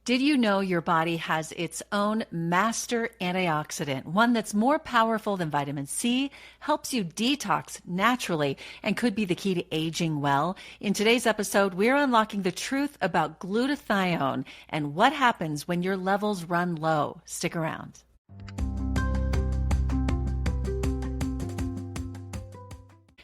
Did you know your body has its own master antioxidant, one that's more powerful than vitamin C, helps you detox naturally, and could be the key to aging well? In today's episode, we're unlocking the truth about glutathione and what happens when your levels run low. Stick around.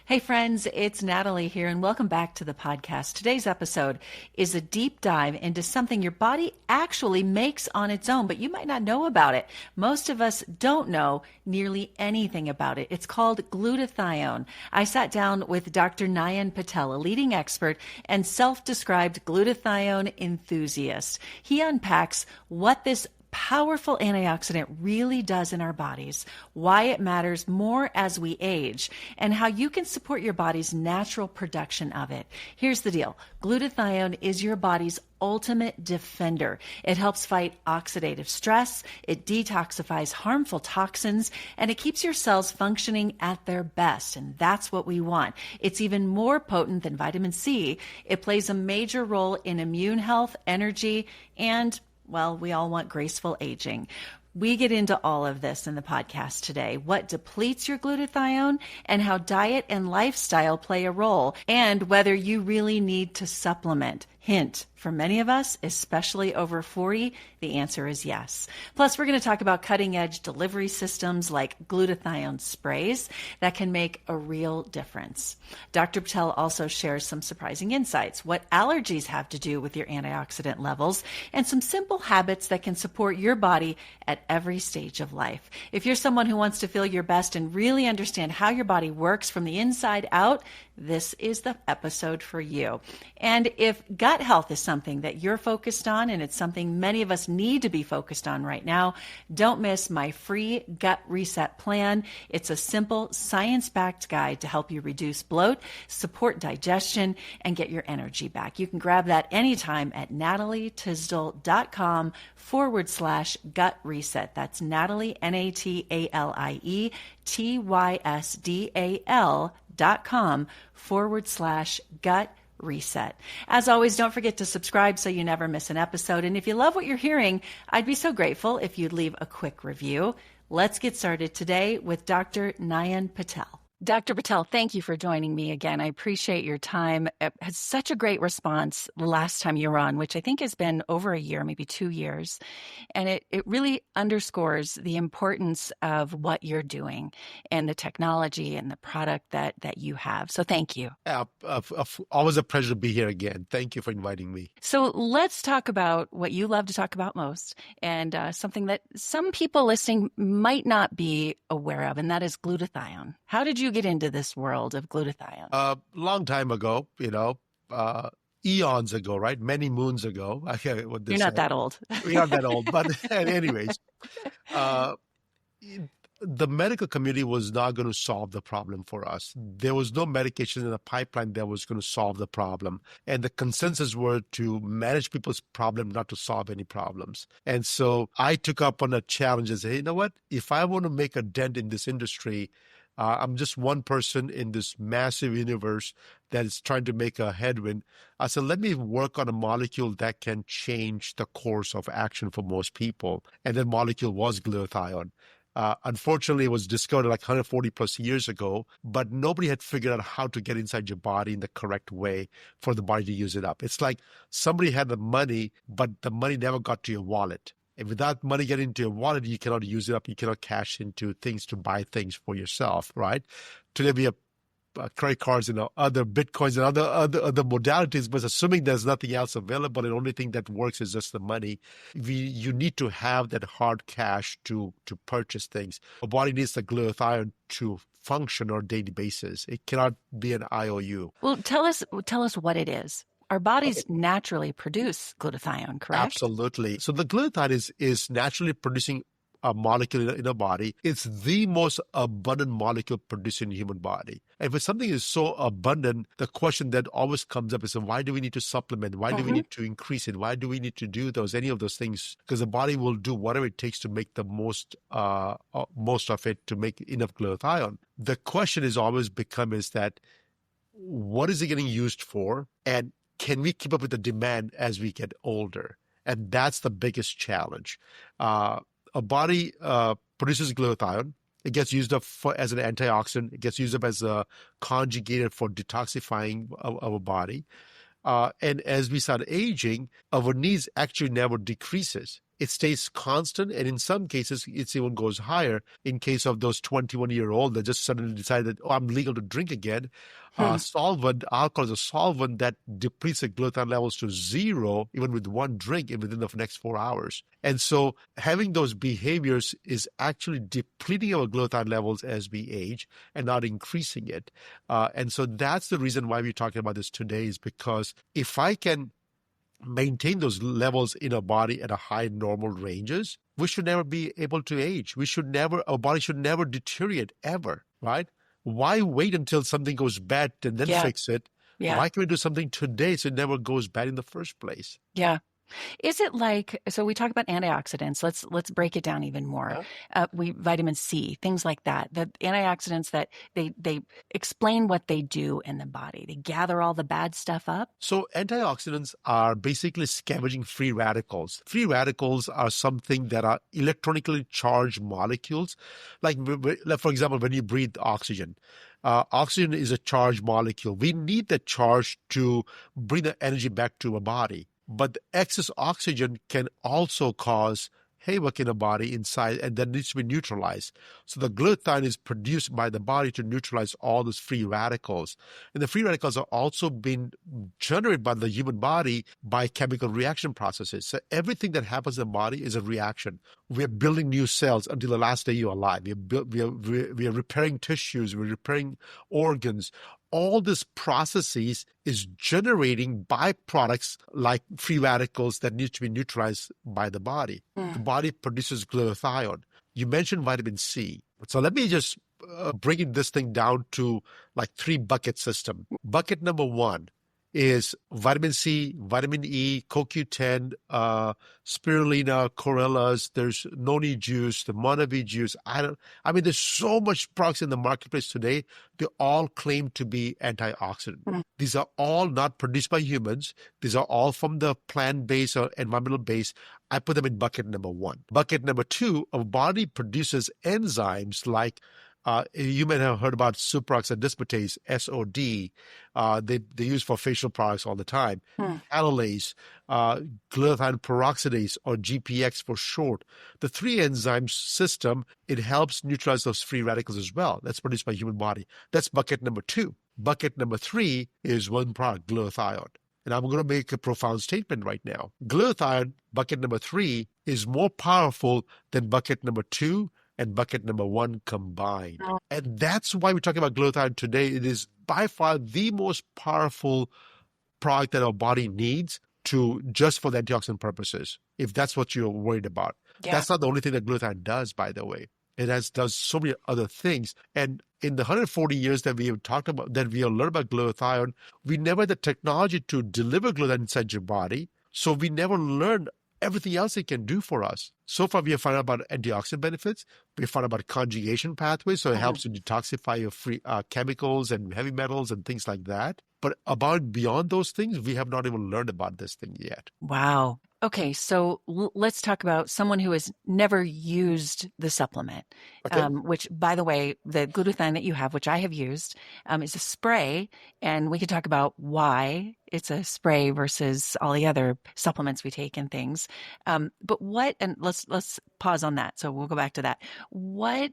Hey friends, it's Natalie here and welcome back to the podcast. Today's episode is a deep dive into something your body actually makes on its own, but you might not know about it. Most of us don't know nearly anything about it. It's called glutathione. I sat down with Dr. Nayan Patel, a leading expert and self-described glutathione enthusiast. He unpacks what this powerful antioxidant really does in our bodies, why it matters more as we age, and how you can support your body's natural production of it. Here's the deal. Glutathione is your body's ultimate defender. It helps fight oxidative stress, it detoxifies harmful toxins, and it keeps your cells functioning at their best. And that's what we want. It's even more potent than vitamin C. It plays a major role in immune health, energy, and well, we all want graceful aging. We get into all of this in the podcast today, what depletes your glutathione and how diet and lifestyle play a role, and whether you really need to supplement. Hint, for many of us, especially over 40, the answer is yes. Plus, we're going to talk about cutting-edge delivery systems like glutathione sprays that can make a real difference. Dr. Patel also shares some surprising insights, what allergies have to do with your antioxidant levels, and some simple habits that can support your body at every stage of life. If you're someone who wants to feel your best and really understand how your body works from the inside out, this is the episode for you. And if gut health is something that you're focused on, and it's something many of us need to be focused on right now, don't miss my free gut reset plan. It's a simple science-backed guide to help you reduce bloat, support digestion, and get your energy back. You can grab that anytime at natalietysdal.com/gut reset. That's Natalie, NATALIETYSDAL.com/gut reset. As always, don't forget to subscribe so you never miss an episode. And if you love what you're hearing, I'd be so grateful if you'd leave a quick review. Let's get started today with Dr. Nayan Patel. Dr. Patel, thank you for joining me again. I appreciate your time. It had such a great response the last time you were on, which I think has been over a year, maybe 2 years. And it really underscores the importance of what you're doing and the technology and the product that you have. So thank you. Always a pleasure to be here again. Thank you for inviting me. So let's talk about what you love to talk about most, and something that some people listening might not be aware of, and that is glutathione. How did you get into this world of glutathione? A long time ago, eons ago, right? Many moons ago. You're not that old. We're not that old. But anyways, the medical community was not going to solve the problem for us. There was no medication in the pipeline that was going to solve the problem. And the consensus were to manage people's problem, not to solve any problems. And so I took up on a challenge and said, hey, you know what? If I want to make a dent in this industry, I'm just one person in this massive universe that is trying to make a headwind. I said, let me work on a molecule that can change the course of action for most people. And that molecule was glutathione. Unfortunately, it was discovered like 140 plus years ago, but nobody had figured out how to get inside your body in the correct way for the body to use it up. It's like somebody had the money, but the money never got to your wallet. And without money getting into your wallet, you cannot use it up. You cannot cash into things to buy things for yourself, right? Today we have credit cards, other Bitcoins and other modalities, but assuming there's nothing else available, the only thing that works is just the money. You need to have that hard cash to purchase things. Our body needs the glutathione to function on a daily basis. It cannot be an IOU. Well, tell us what it is. Our bodies naturally produce glutathione, correct? Absolutely. So the glutathione is naturally producing a molecule in a body. It's the most abundant molecule produced in the human body. And if something is so abundant, the question that always comes up is, why do we need to supplement? Why do we need to increase it? Why do we need to do any of those things? Because the body will do whatever it takes to make the most of it, to make enough glutathione. The question is always is that, what is it getting used for? And can we keep up with the demand as we get older? And that's the biggest challenge. A body produces glutathione. It gets used up as an antioxidant. It gets used up as a conjugated for detoxifying of a body. And as we start aging, our needs actually never decreases. It stays constant, and in some cases, it even goes higher. In case of those 21-year-old that just suddenly decided, oh, I'm legal to drink again, solvent, alcohol is a solvent that depletes the glutathione levels to zero, even with one drink within the next 4 hours. And so having those behaviors is actually depleting our glutathione levels as we age and not increasing it. And so that's the reason why we're talking about this today, is because if I can maintain those levels in our body at a high normal ranges, we should never be able to age. Our body should never deteriorate ever, right? Why wait until something goes bad and then fix it? Yeah. Why can't we do something today so it never goes bad in the first place? Yeah. Is it like, so we talk about antioxidants. Let's break it down even more. Vitamin C, things like that. The antioxidants that they explain what they do in the body. They gather all the bad stuff up. So antioxidants are basically scavenging free radicals. Free radicals are something that are electronically charged molecules. Like for example, when you breathe oxygen. Oxygen is a charged molecule. We need the charge to bring the energy back to our body. But the excess oxygen can also cause havoc in the body inside, and that needs to be neutralized. So the glutathione is produced by the body to neutralize all those free radicals. And the free radicals are also being generated by the human body by chemical reaction processes. So everything that happens in the body is a reaction. We're building new cells until the last day you're alive. We are repairing tissues. We're repairing organs. All these processes is generating byproducts like free radicals that need to be neutralized by the body. The body produces glutathione. You mentioned vitamin C. So let me just bring this thing down to like 3 bucket system. Bucket number 1 is vitamin C, vitamin E, CoQ10, spirulina, chlorellas. There's noni juice, the Monavie juice. There's so much products in the marketplace today. They all claim to be antioxidant. These are all not produced by humans. These are all from the plant-based or environmental base. I put them in bucket number 1. Bucket number 2, our body produces enzymes like you may have heard about superoxide dismutase, SOD. They use for facial products all the time. Allylase, glutathione peroxidase, or GPX for short. The 3 enzyme system, it helps neutralize those free radicals as well. That's produced by human body. That's bucket number 2. Bucket number 3 is one product, glutathione. And I'm going to make a profound statement right now. Glutathione, bucket number 3, is more powerful than bucket number 2 and bucket number 1 combined. And that's why we're talking about glutathione today. It is by far the most powerful product that our body needs just for the antioxidant purposes, if that's what you're worried about. That's not the only thing that glutathione does, by the way. It does so many other things. And in the 140 years that we have talked about, that we have learned about glutathione, we never had the technology to deliver glutathione inside your body. So we never learned everything else it can do for us. So far, we have found out about antioxidant benefits. We have found out about conjugation pathways, so it helps to detoxify your free chemicals and heavy metals and things like that. But beyond those things, we have not even learned about this thing yet. Wow. Okay, so let's talk about someone who has never used the supplement, which, by the way, the glutathione that you have, which I have used, is a spray, and we could talk about why it's a spray versus all the other supplements we take and things. But let's pause on that. So we'll go back to that. What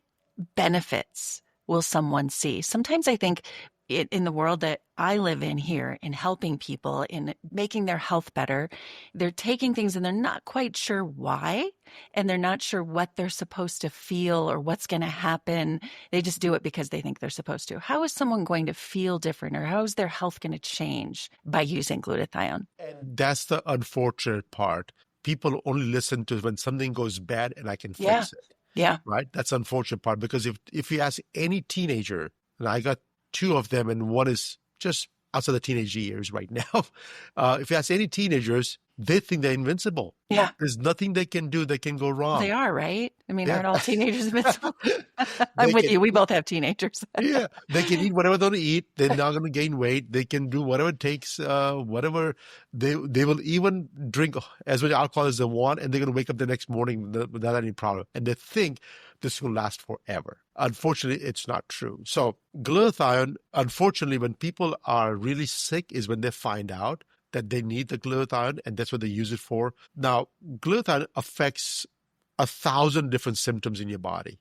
benefits will someone see? Sometimes I think in the world that I live in here, in helping people, in making their health better, they're taking things and they're not quite sure why, and they're not sure what they're supposed to feel or what's going to happen. They just do it because they think they're supposed to. How is someone going to feel different, or how is their health going to change by using glutathione? And that's the unfortunate part. People only listen to when something goes bad and I can fix it. Yeah. Right? That's the unfortunate part, because if you ask any teenager, and I got 2 of them, and one is just outside the teenage years right now. If you ask any teenagers, they think they're invincible. Yeah. There's nothing they can do that can go They wrong. are, right? I mean, Yeah. aren't all teenagers invincible? I'm They with can you. We both have teenagers. Yeah, they can eat whatever they want to eat. They're not going to gain weight. They can do whatever it takes, whatever they will even drink as much alcohol as they want, and they're going to wake up the next morning without any problem. And they think this will last forever. Unfortunately, it's not true. So glutathione, unfortunately, when people are really sick, is when they find out that they need the glutathione, and that's what they use it for. Now, glutathione affects 1,000 different symptoms in your body.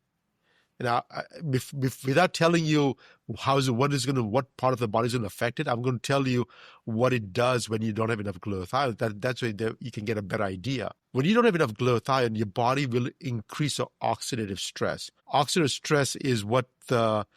Now, without telling you what part of the body is going to affect it, I'm going to tell you what it does when you don't have enough glutathione. That's where you can get a better idea. When you don't have enough glutathione, your body will increase the oxidative stress. Oxidative stress is what the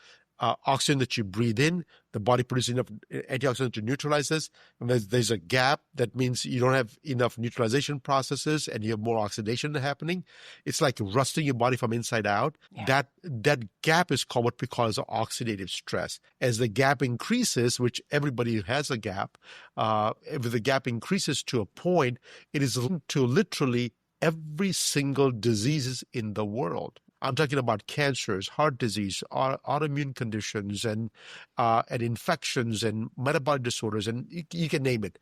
oxygen that you breathe in, the body produces enough antioxidant to neutralize this. And there's a gap. That means you don't have enough neutralization processes and you have more oxidation happening. It's like rusting your body from inside out. Yeah. That gap is called what we call as oxidative stress. As the gap increases, which everybody has a gap, if the gap increases to a point, it is linked to literally every single diseases in the world. I'm talking about cancers, heart disease, autoimmune conditions, and infections, and metabolic disorders, and you can name it.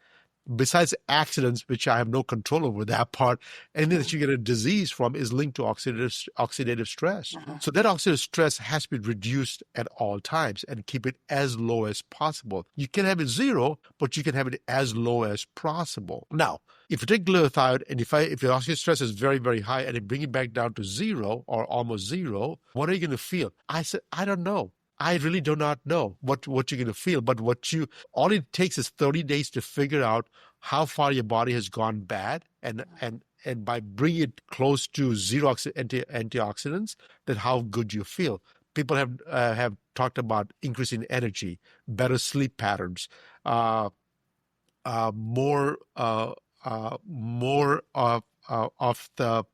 Besides accidents, which I have no control over that part, anything that you get a disease from is linked to oxidative stress. So that oxidative stress has to be reduced at all times and keep it as low as possible. You can have it zero, but you can have it as low as possible. Now, if you take glutathione and if your oxidative stress is very, very high and you bring it back down to zero or almost zero, what are you going to feel? I said, I don't know. I really do not know what you're going to feel, but all it takes is 30 days to figure out how far your body has gone bad, and by bringing it close to zero antioxidants, that how good you feel. People have talked about increasing energy, better sleep patterns, more of the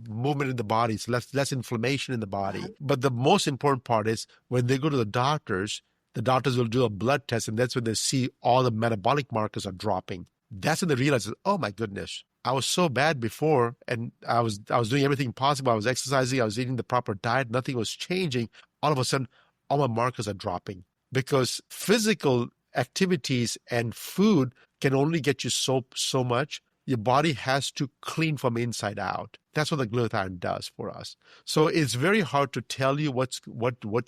movement in the body, so less inflammation in the body. But the most important part is when they go to the doctors will do a blood test, and that's when they see all the metabolic markers are dropping. That's when they realize, oh my goodness, I was so bad before, and I was doing everything possible. I was exercising, I was eating the proper diet, nothing was changing. All of a sudden, all my markers are dropping because physical activities and food can only get you so much. Your body has to clean from inside out. That's what the glutathione does for us. So it's very hard to tell you what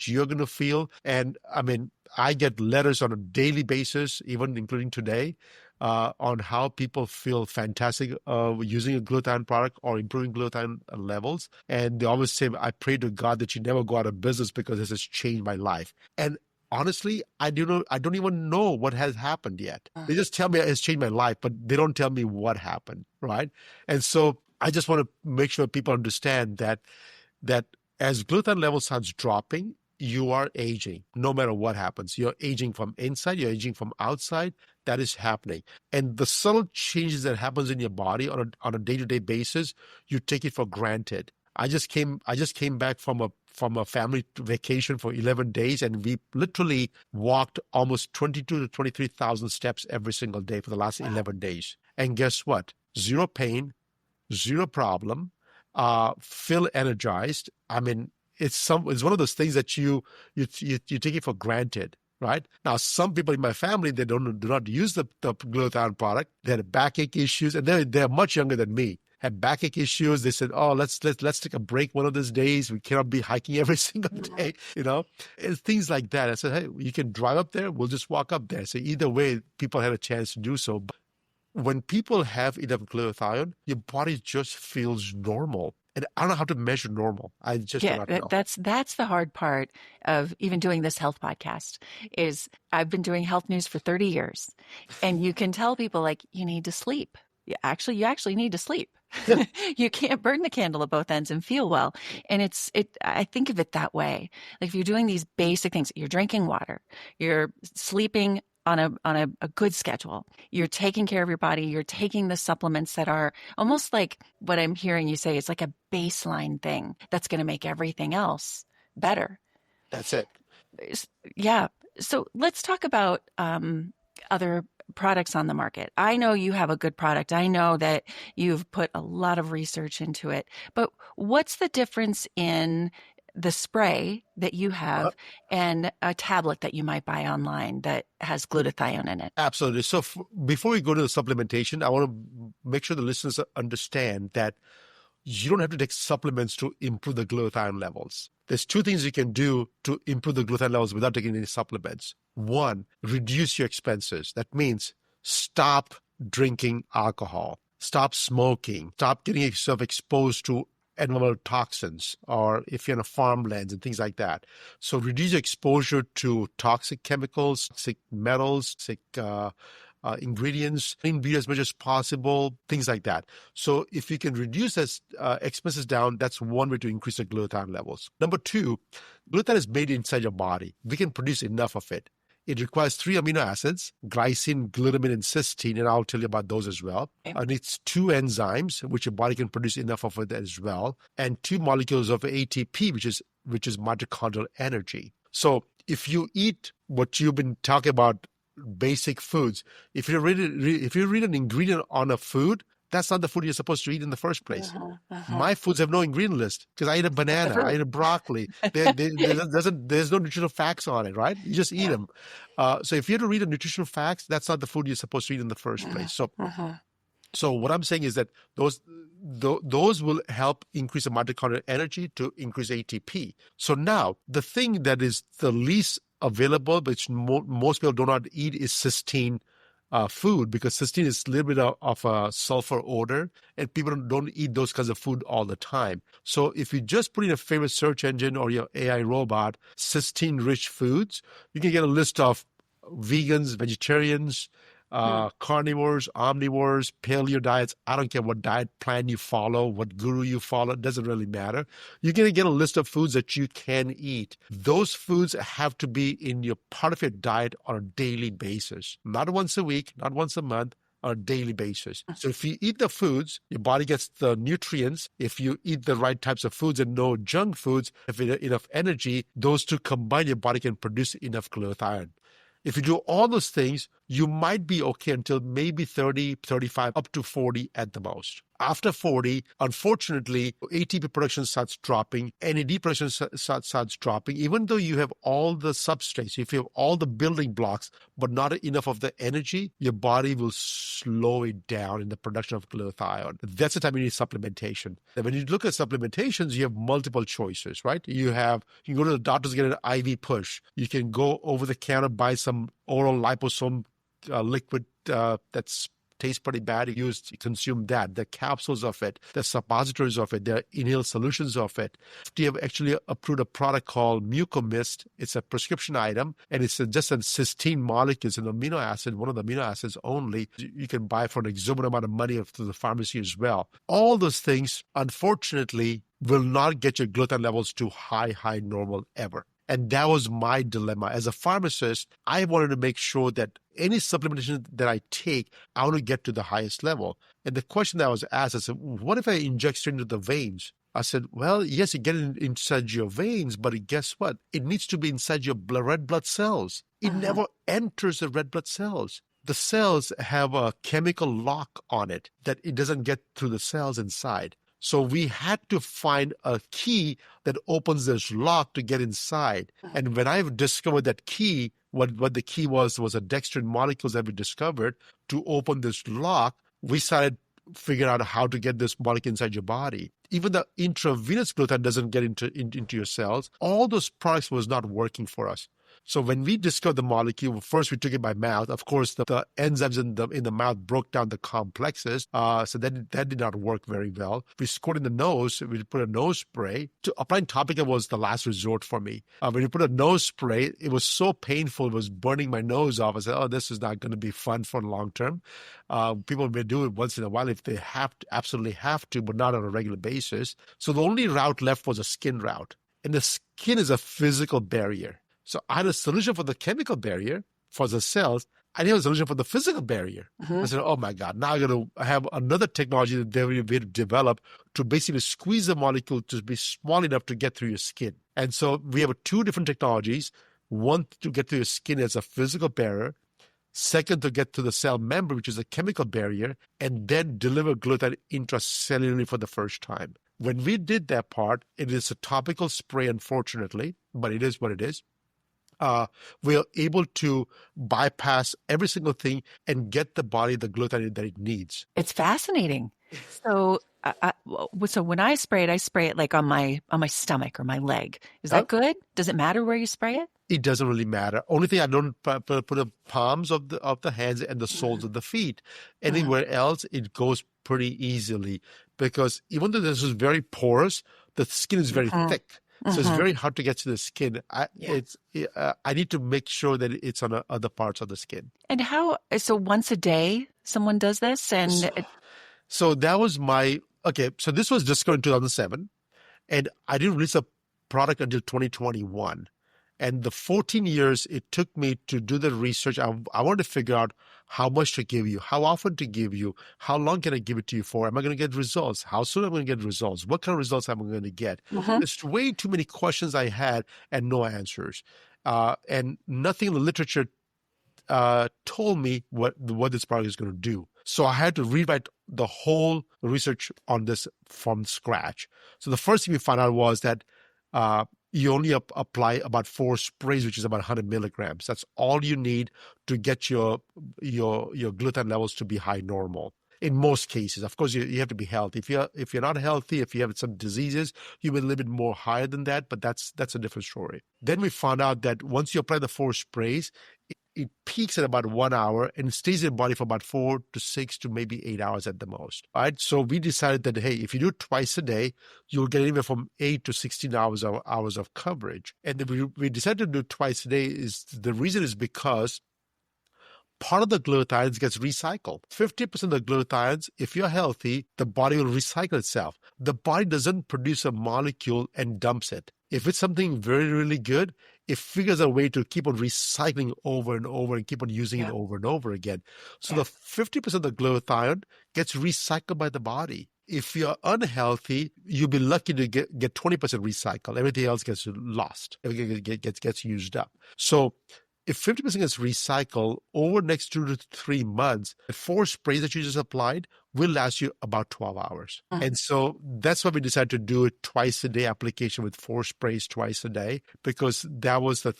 you're going to feel. And I mean, I get letters on a daily basis, even including today, on how people feel fantastic using a glutathione product or improving glutathione levels. And they always say, I pray to God that you never go out of business because this has changed my life. And honestly, I don't even know what has happened yet. They just tell me it's changed my life, but they don't tell me what happened, right? And so I just want to make sure people understand that as glutathione level starts dropping, you are aging, no matter what happens. You're aging from inside, you're aging from outside. That is happening. And the subtle changes that happens in your body on a day-to-day basis, you take it for granted. I just came back from a family vacation for 11 days, and we literally walked almost 22 to 23,000 steps every single day for the last 11 days. And guess what? Zero pain, zero problem, feel energized. I mean, it's one of those things that you take it for granted. Right now, some people in my family, they do not use the glutathione product. They had backache issues, and they're much younger than me. Had backache issues. They said, "Oh, let's take a break one of these days. We cannot be hiking every single day, and things like that." I said, "Hey, you can drive up there. We'll just walk up there." So either way, people had a chance to do so. But when people have enough glutathione, your body just feels normal. And I don't know how to measure normal. I just do not know. That's the hard part of even doing this health podcast. Is I've been doing health news for 30 years, and you can tell people like you need to sleep. You actually need to sleep. Yeah. You can't burn the candle at both ends and feel well. And I think of it that way. Like if you're doing these basic things, you're drinking water, you're sleeping on a good schedule, you're taking care of your body, you're taking the supplements that are almost like what I'm hearing you say, it's like a baseline thing that's going to make everything else better. That's it. Yeah. So let's talk about other products on the market. I know you have a good product. I know that you've put a lot of research into it. But what's the difference in the spray that you have and a tablet that you might buy online that has glutathione in it? Absolutely. So before we go to the supplementation, I want to make sure the listeners understand that you don't have to take supplements to improve the glutathione levels. There's two things you can do to improve the glutathione levels without taking any supplements. One, reduce your expenses. That means stop drinking alcohol, stop smoking, stop getting yourself exposed to environmental toxins, or if you're in a farmlands and things like that. So reduce your exposure to toxic chemicals, toxic metals, toxic ingredients, clean beauty as much as possible, things like that. So if you can reduce those expenses down, that's one way to increase the glutathione levels. Number two, glutathione is made inside your body. We can produce enough of it. It requires 3 amino acids, glycine, glutamine, and cysteine, and I'll tell you about those as well. Okay. And it's 2 enzymes, which your body can produce enough of it as well, and 2 molecules of ATP, which is mitochondrial energy. So if you eat what you've been talking about, basic foods, if you read an ingredient on a food, that's not the food you're supposed to eat in the first place. My foods have no ingredient list because I eat a banana, I eat a broccoli. There's no nutritional facts on it, right? You just eat them. So if you have to read a nutritional facts, that's not the food you're supposed to eat in the first place. So what I'm saying is that those will help increase the mitochondrial energy to increase ATP. So now the thing that is the least available, which most people do not eat, is cysteine food, because cysteine is a little bit of a sulfur odor, and people don't eat those kinds of food all the time. So if you just put in a favorite search engine or your AI robot, cysteine-rich foods, you can get a list of vegans, vegetarians, carnivores, omnivores, paleo diets. I don't care what diet plan you follow, what guru you follow, it doesn't really matter. You're going to get a list of foods that you can eat. Those foods have to be in your part of your diet on a daily basis, not once a week, not once a month, on a daily basis. So if you eat the foods, your body gets the nutrients. If you eat the right types of foods and no junk foods, if you have enough energy, those two combined, your body can produce enough glutathione. If you do all those things, you might be okay until maybe 30, 35, up to 40 at the most. After 40, unfortunately, ATP production starts dropping, NAD production starts dropping. Even though you have all the substrates, if you have all the building blocks, but not enough of the energy, your body will slow it down in the production of glutathione. That's the time you need supplementation. And when you look at supplementations, you have multiple choices, right? You can go to the doctors, get an IV push. You can go over the counter, buy some oral liposome liquid that's tastes pretty bad. You consume that. The capsules of it, the suppositories of it, the inhaled solutions of it. FDA have actually approved a product called Mucomist. It's a prescription item, and it's just a cysteine molecule. It's an amino acid, one of the amino acids only. You can buy for an exorbitant amount of money to the pharmacy as well. All those things, unfortunately, will not get your glutathione levels to high normal ever. And that was my dilemma. As a pharmacist, I wanted to make sure that any supplementation that I take, I want to get to the highest level. And the question that I was asked, I said, what if I inject straight into the veins? I said, well, yes, you get it inside your veins, but guess what? It needs to be inside your red blood cells. It never enters the red blood cells. The cells have a chemical lock on it that it doesn't get through the cells inside. So we had to find a key that opens this lock to get inside. And when I discovered that key, what the key was a dextrin molecules that we discovered to open this lock, we started figuring out how to get this molecule inside your body. Even the intravenous glutathione doesn't get into your cells. All those products was not working for us. So when we discovered the molecule, first we took it by mouth. Of course, the enzymes in the mouth broke down the complexes, so that did not work very well. We scored in the nose. We put a nose spray. Applying topical was the last resort for me. When you put a nose spray, it was so painful. It was burning my nose off. I said, "Oh, this is not going to be fun for the long term." People may do it once in a while if they absolutely have to, but not on a regular basis. So the only route left was a skin route, and the skin is a physical barrier. So I had a solution for the chemical barrier for the cells. I need a solution for the physical barrier. I said, oh my God, now I'm going to have another technology that we develop to basically squeeze the molecule to be small enough to get through your skin. And so we have 2 different technologies. One to get through your skin as a physical barrier. Second, to get to the cell membrane, which is a chemical barrier, and then deliver glutathione intracellularly for the first time. When we did that part, it is a topical spray, unfortunately, but it is what it is. We are able to bypass every single thing and get the body the glutathione that it needs. It's fascinating. So, so when I spray it like on my stomach or my leg. Is that good? Does it matter where you spray it? It doesn't really matter. Only thing, I don't put the palms of the hands and the soles of the feet. Anywhere else, it goes pretty easily, because even though this is very porous, the skin is very thick. So it's very hard to get to the skin. I need to make sure that it's on other parts of the skin. And so once a day someone does this? And so that was so this was discovered in 2007, and I didn't release a product until 2021. And the 14 years it took me to do the research, I wanted to figure out how much to give you, how often to give you, how long can I give it to you for? Am I going to get results? How soon am I going to get results? What kind of results am I going to get? There's way too many questions I had and no answers. And nothing in the literature told me what this product is going to do. So I had to rewrite the whole research on this from scratch. So the first thing we found out was that you only apply about 4 sprays, which is about 100 milligrams. That's all you need to get your glutathione levels to be high normal. In most cases, of course, you have to be healthy. If you're not healthy, if you have some diseases, you may a little bit more higher than that. But that's a different story. Then we found out that once you apply the 4 sprays, it peaks at about 1 hour and stays in your body for about 4 to 6 to maybe 8 hours at the most. All right. So we decided that, hey, if you do it twice a day, you'll get anywhere from 8 to 16 hours of coverage. And we decided to do it twice a day. The reason is because part of the glutathiones gets recycled. 50% of the glutathiones, if you're healthy, the body will recycle itself. The body doesn't produce a molecule and dumps it. If it's something very, really good, it figures a way to keep on recycling over and over and keep on using it over and over again. So the 50% of the glutathione gets recycled by the body. If you're unhealthy, you'll be lucky to get 20% recycled. Everything else gets lost. Everything gets used up. So if 50% gets recycled over the next 2 to 3 months, the 4 sprays that you just applied will last you about 12 hours. And so that's why we decided to do it twice a day application with 4 sprays twice a day, because that was the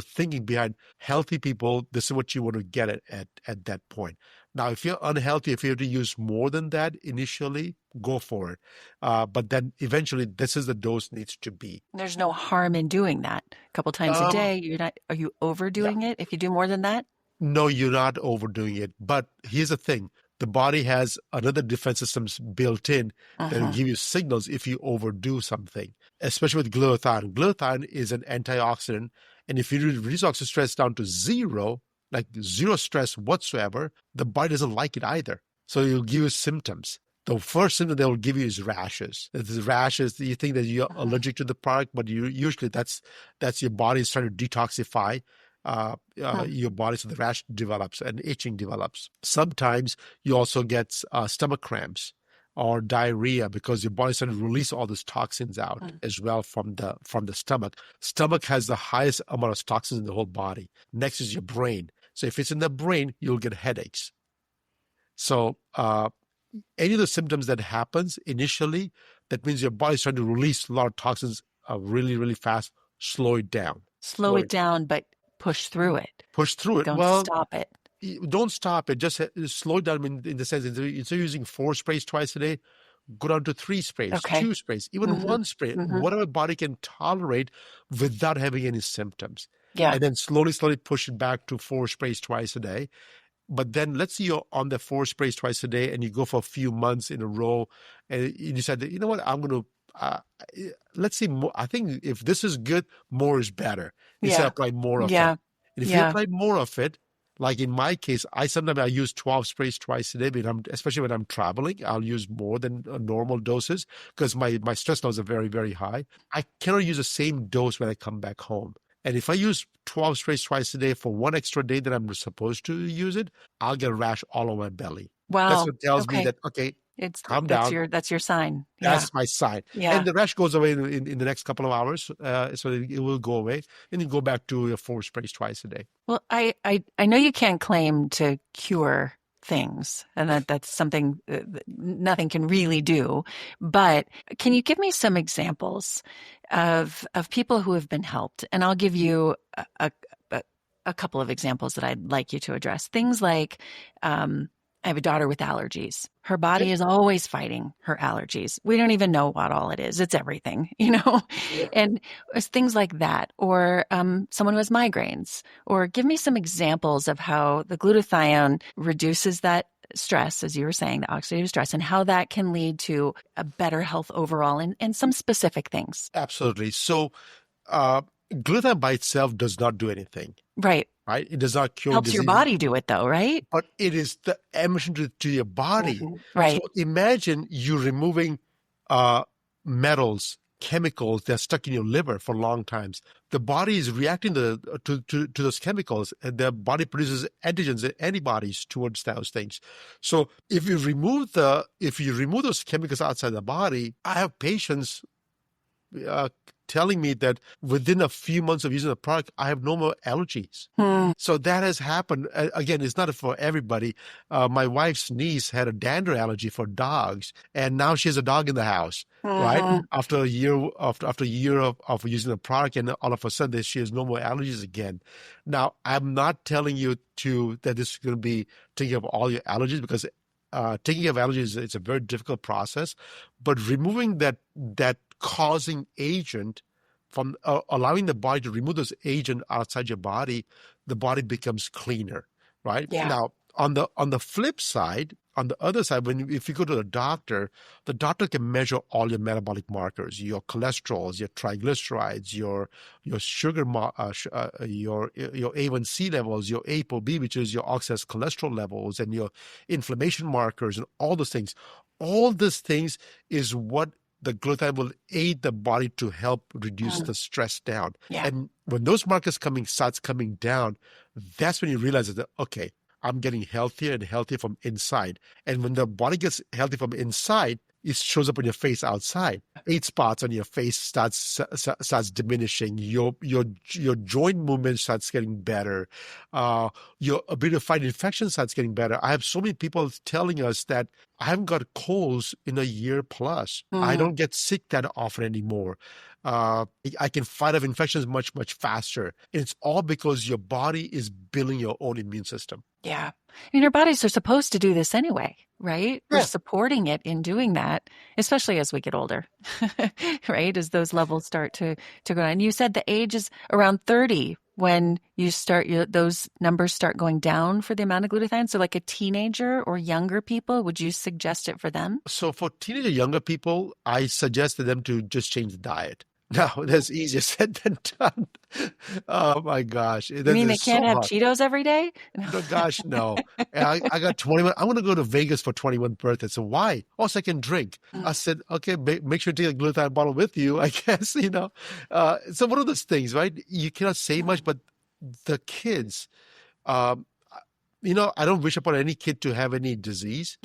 thinking behind healthy people. This is what you want to get at that point. Now, if you're unhealthy, if you have to use more than that initially, go for it. But then eventually, this is the dose needs to be. There's no harm in doing that a couple times a day. Are you overdoing it if you do more than that? No, you're not overdoing it. But here's the thing. The body has another defense system built in that will give you signals if you overdo something, especially with glutathione. Glutathione is an antioxidant. And if you reduce oxidative stress down to 0, like 0 stress whatsoever, the body doesn't like it either. So it'll give you symptoms. The first symptom they will give you is rashes. It's rashes. You think that you're allergic to the product, but usually that's your body is trying to detoxify your body, so the rash develops and itching develops. Sometimes you also get stomach cramps or diarrhea because your body's trying to release all those toxins out as well from the stomach. Stomach has the highest amount of toxins in the whole body. Next is your brain. So if it's in the brain, you'll get headaches. So any of the symptoms that happens initially, that means your body's trying to release a lot of toxins really, really fast. Slow it down. Slow it down, but push through it. Push through it. Don't stop it. Don't stop it. Just slow it down in the sense that instead of using 4 sprays twice a day, go down to 3 sprays, 2 sprays, even 1 spray, whatever body can tolerate without having any symptoms. Yeah. And then slowly push it back to 4 sprays twice a day. But then let's say you're on the 4 sprays twice a day and you go for a few months in a row and you decide that, you know what, I'm going to, let's see, more, I think if this is good, more is better. Instead of apply more of it. And if you apply more of it, like in my case, sometimes I use 12 sprays twice a day, but especially when I'm traveling, I'll use more than normal doses because my stress levels are very, very high. I cannot use the same dose when I come back home. And if I use 12 sprays twice a day for 1 extra day that I'm supposed to use it, I'll get a rash all over my belly. Wow. That's what tells me that, okay, calm down. That's your sign. Yeah. That's my sign. Yeah. And the rash goes away in the next couple of hours. So it will go away. And you go back to your 4 sprays twice a day. Well, I know you can't claim to cure things, and that's something that nothing can really do. But can you give me some examples of people who have been helped? And I'll give you a couple of examples that I'd like you to address. Things like, I have a daughter with allergies. Her body is always fighting her allergies. We don't even know what all it is. It's everything, and it's things like that. Or someone who has migraines. Or give me some examples of how the glutathione reduces that stress, as you were saying, the oxidative stress, and how that can lead to a better health overall and some specific things. Absolutely. So glutathione by itself does not do anything. Right. Right? It does not cure Helps disease. your body do it though, right? But it is the emission to your body. Right. So imagine you removing metals, chemicals that are stuck in your liver for long times. The body is reacting to those chemicals, and the body produces antigens and antibodies towards those things. So if you remove those chemicals outside the body, I have patients telling me that within a few months of using the product, I have no more allergies. So that has happened. Again, it's not for everybody. My wife's niece had a dander allergy for dogs, and now she has a dog in the house, right? After a year of using the product, and all of a sudden she has no more allergies again. Now, I'm not telling you that this is going to be taking care of all your allergies, because taking care of allergies, it's a very difficult process, but removing that causing agent from allowing the body to remove those agent outside your body, the body becomes cleaner, right? Yeah. Now, on the flip side, on the other side, if you go to the doctor can measure all your metabolic markers, your cholesterols, your triglycerides, your sugar, your A1C levels, your ApoB, which is your oxidized cholesterol levels, and your inflammation markers, and all those things. All these things is what the glutathione will aid the body to help reduce the stress down. Yeah. And when those markers starts coming down, that's when you realize that, okay, I'm getting healthier and healthier from inside. And when the body gets healthy from inside, it shows up on your face outside. 8 spots on your face starts diminishing. Your joint movement starts getting better. Your ability to fight infections starts getting better. I have so many people telling us that I haven't got colds in a year plus. I don't get sick that often anymore. I can fight off infections much, much faster. And it's all because your body is building your own immune system. Yeah. And our bodies are supposed to do this anyway, right? Yeah. We're supporting it in doing that, especially as we get older, right? As those levels start to go down. And you said the age is around 30 when you start, those numbers start going down for the amount of glutathione. So like a teenager or younger people, would you suggest it for them? So for teenager, younger people, I suggest to them to just change the diet. No, that's easier said than done. Oh my gosh. You mean they can't have Cheetos every day? No, gosh, no. And I got 21. I want to go to Vegas for 21st birthday. So why? Oh, so I can drink. I said, okay, make sure to take a glutathione bottle with you, I guess, So one of those things, right? You cannot say much, but the kids, I don't wish upon any kid to have any disease,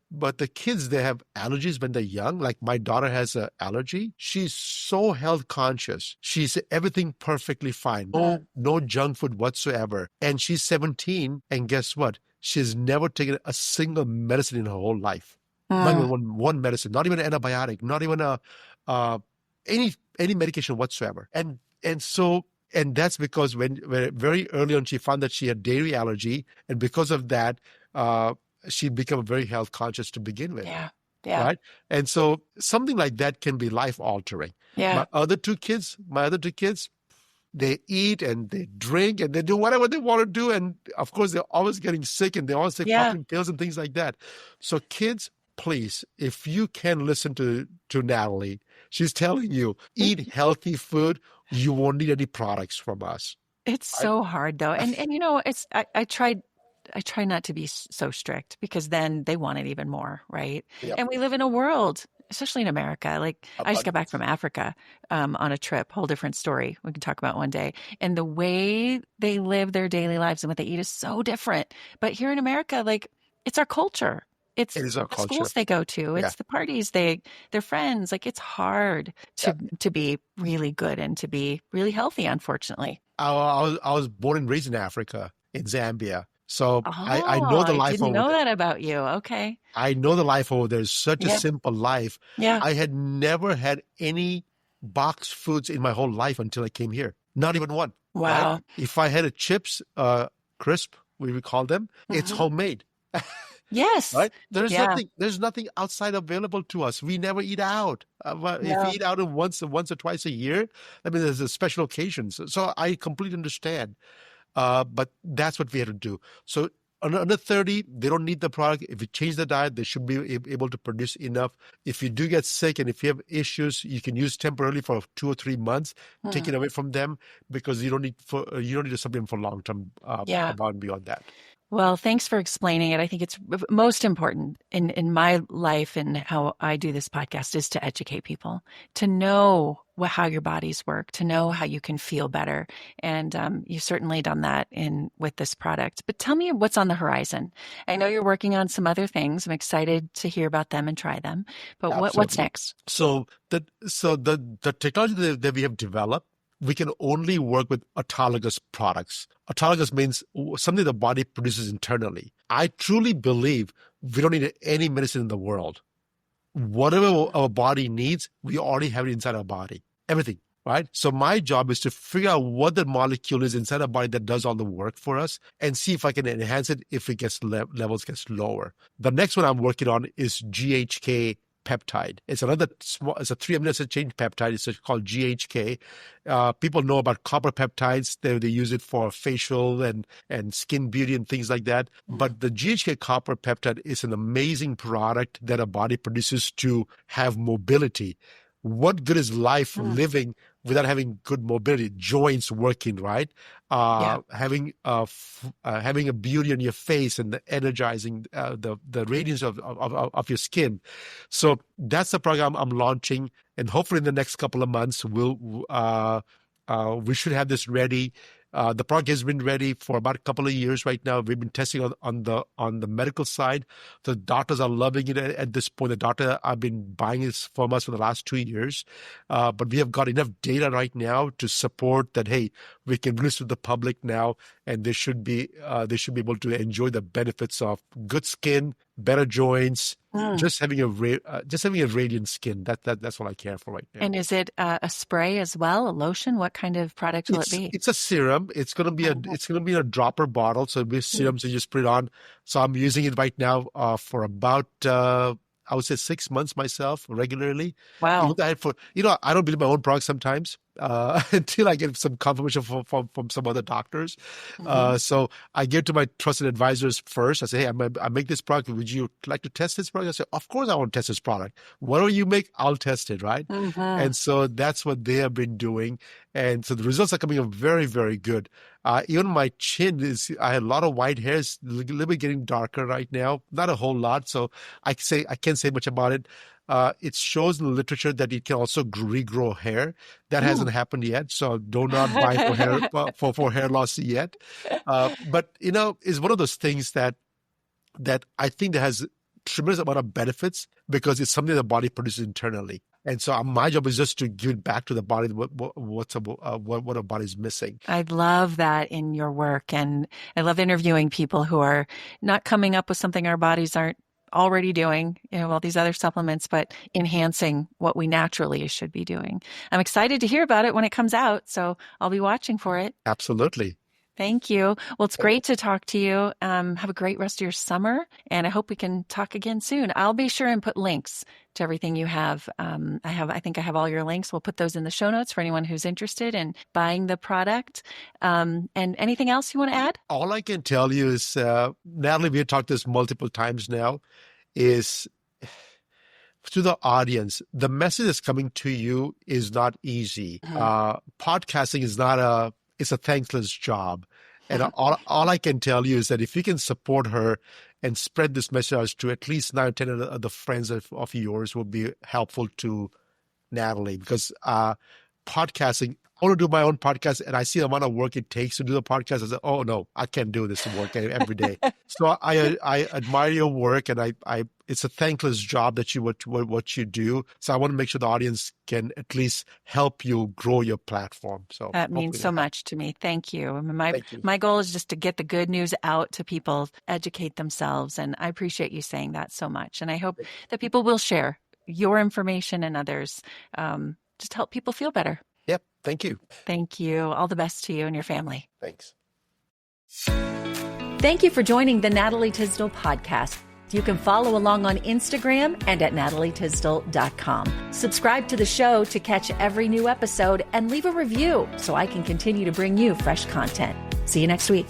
but the kids, they have allergies when they're young. Like my daughter has an allergy. She's so health conscious. She's everything perfectly fine. No junk food whatsoever. And she's 17. And guess what? She's never taken a single medicine in her whole life. Not even one medicine, not even an antibiotic, not even any medication whatsoever. And that's because when very early on she found that she had dairy allergy, and because of that, she became very health conscious to begin with. Yeah. Right. And so something like that can be life altering. Yeah. My other two kids, they eat and they drink and they do whatever they want to do, and of course they're always getting sick and they always take popping pills and things like that. So kids, please, if you can listen to Natalie, she's telling you, eat healthy food. You won't need any products from us. It's so hard though. And it's, I try not to be so strict, because then they want it even more. Right. Yep. And we live in a world, especially in America. Like I just got back from Africa on a trip, whole different story we can talk about one day. And the way they live their daily lives and what they eat is so different. But here in America, like it's our culture. it's It is our the culture. schools they go to, Yeah. it's the parties their friends. Like it's hard Yeah. to be really good and to be really healthy, unfortunately. I was born and raised in Africa, in Zambia. So I Oh, know the I life didn't over know there. that about you. Okay. I know the life over there is such a Yeah. simple life. Yeah. I had never had any boxed foods in my whole life until I came here. Not even one, right? Wow. If I had a chips, crisp, we would call them, it's Hmm. homemade. Yes. Right? There's Yeah. nothing. There's nothing outside available to us. We never eat out. Well, if we No. eat out once or twice a year, I mean, there's a special occasions. So I completely understand. But that's what we had to do. So under 30, they don't need the product. If you change the diet, they should be able to produce enough. If you do get sick and if you have issues, you can use temporarily for 2 or 3 months, take Hmm. it away from them because you don't need to supplement for long term Yeah. above and beyond that. Well, thanks for explaining it. I think it's most important in my life and how I do this podcast is to educate people, to know how your bodies work, to know how you can feel better. And you've certainly done that in with this product. But tell me what's on the horizon. I know you're working on some other things. I'm excited to hear about them and try them. But what's Absolutely. next? So the technology that we have developed, we can only work with autologous products. Autologous means something the body produces internally. I truly believe we don't need any medicine in the world. Whatever our body needs, we already have it inside our body. Everything, right? So my job is to figure out what the molecule is inside our body that does all the work for us and see if I can enhance it if it gets levels gets lower. The next one I'm working on is GHK peptide. It's it's a 3 amino acid chain peptide. It's called GHK. People know about copper peptides. They use it for facial and skin beauty and things like that. But the GHK copper peptide is an amazing product that a body produces to have mobility. What good is life Mm. living without having good mobility, joints working, right? Yeah. Having a beauty on your face and the energizing the radiance of your skin. So that's the program I'm launching, and hopefully in the next couple of months we should have this ready. The product has been ready for about a couple of years right now. We've been testing on the medical side. The doctors are loving it at this point. The doctor have been buying this from us for the last 2 years, but we have got enough data right now to support that. Hey, we can release to the public now, and they should be able to enjoy the benefits of good skin, better joints, Mm. just having a radiant skin. That's what I care for right now. And is it a spray as well, a lotion? What kind of product will it It's be? it's a serum. Mhm. It's gonna be a dropper bottle. So with serum, so you just put it on. So I'm using it right now for about I would say 6 months myself regularly. Even Wow. though I don't believe my own products sometimes until I get some confirmation from some other doctors. Hmm. So I give to my trusted advisors first. I say, hey, I make this product. Would you like to test this product? I say, of course I want to test this product. Whatever you make, I'll test it, right? Hmm. And so that's what they have been doing. And so the results are coming up very, very good. Even my chin I had a lot of white hairs, a little bit getting darker right now. Not a whole lot. So I can't say much about it. It shows in the literature that it can also regrow hair. That hasn't happened yet. So do not buy for hair for hair loss yet. But it's one of those things that I think that has tremendous amount of benefits because it's something the body produces internally. And so my job is just to give it back to the body what a body's missing. I love that in your work. And I love interviewing people who are not coming up with something our bodies aren't already doing, all these other supplements, but enhancing what we naturally should be doing. I'm excited to hear about it when it comes out. So I'll be watching for it. Absolutely. Thank you. Well, it's great to talk to you. Have a great rest of your summer, and I hope we can talk again soon. I'll be sure and put links to everything you have. I think I have all your links. We'll put those in the show notes for anyone who's interested in buying the product. And anything else you want to add? All I can tell you is, Natalie, we have talked this multiple times now, is to the audience, the message that's coming to you is not easy. Podcasting is it's a thankless job. And all I can tell you is that if you can support her and spread this message to at least 9 or 10 of the friends of yours will be helpful to Natalie, because podcasting. I want to do my own podcast, and I see the amount of work it takes to do the podcast. I said, oh, no, I can't do this work every day. So I admire your work, and it's a thankless job that what you do. So I want to make sure the audience can at least help you grow your platform. So that means so much to me. Thank you. I mean, Thank you. my goal is just to get the good news out to people, educate themselves. And I appreciate you saying that so much. And I hope that people will share your information and others. Just help people feel better. Yep. Thank you. Thank you. All the best to you and your family. Thanks. Thank you for joining the Natalie Tysdal podcast. You can follow along on Instagram and at natalietysdal.com. Subscribe to the show to catch every new episode and leave a review so I can continue to bring you fresh content. See you next week.